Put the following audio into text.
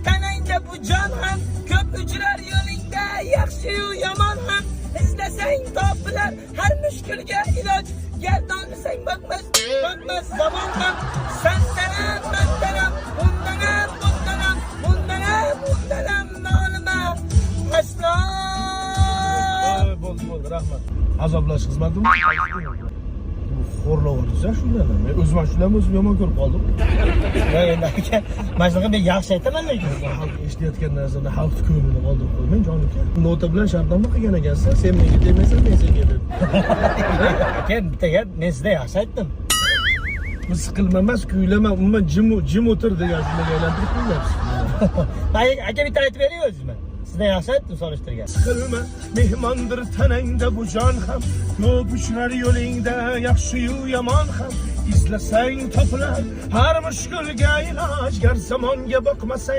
tanangda bu jon ham, ko'p uchrar yo'lingda yaxshi-yu yomon ham. İzlesang topilar har mushkulga iloj, gardonlasang botmas zamon ham. Sandanam, mandanam, bundanam, nolima aslo. Bo'ldi, rahmat. Azoblash xizmatim. Bu xo'rlayapsiz shundan. Men o'zim shundan o'zim yomon ko'rib qoldim. Ya endi aka, mana shunaqa men yaxshi aytaman lekin. Xalq eshitayotgan narsani xalq ko'nglini qoldirib qo'ymang, jon uka. Nota bilan shartnoma qilgan ekansiz, sen menga demaysan, men senga deb. Aka, bitta gap, men sizga yaxshi aytdim. Bu siqilma emas, kuylama, umuman jim o'tir degan shunday aylantirib qo'yapsiz. Aka bitta aytib bering o'zimga. Sizga yaxshi aytdim solishtirgan. Siqilma, mehmondir tanangda bu jon ham, ko'p uchrar yo'lingda yaxshi-yu yomon ham. İzlesang topilar har mushkulga iloj, gar zamonga boqmasang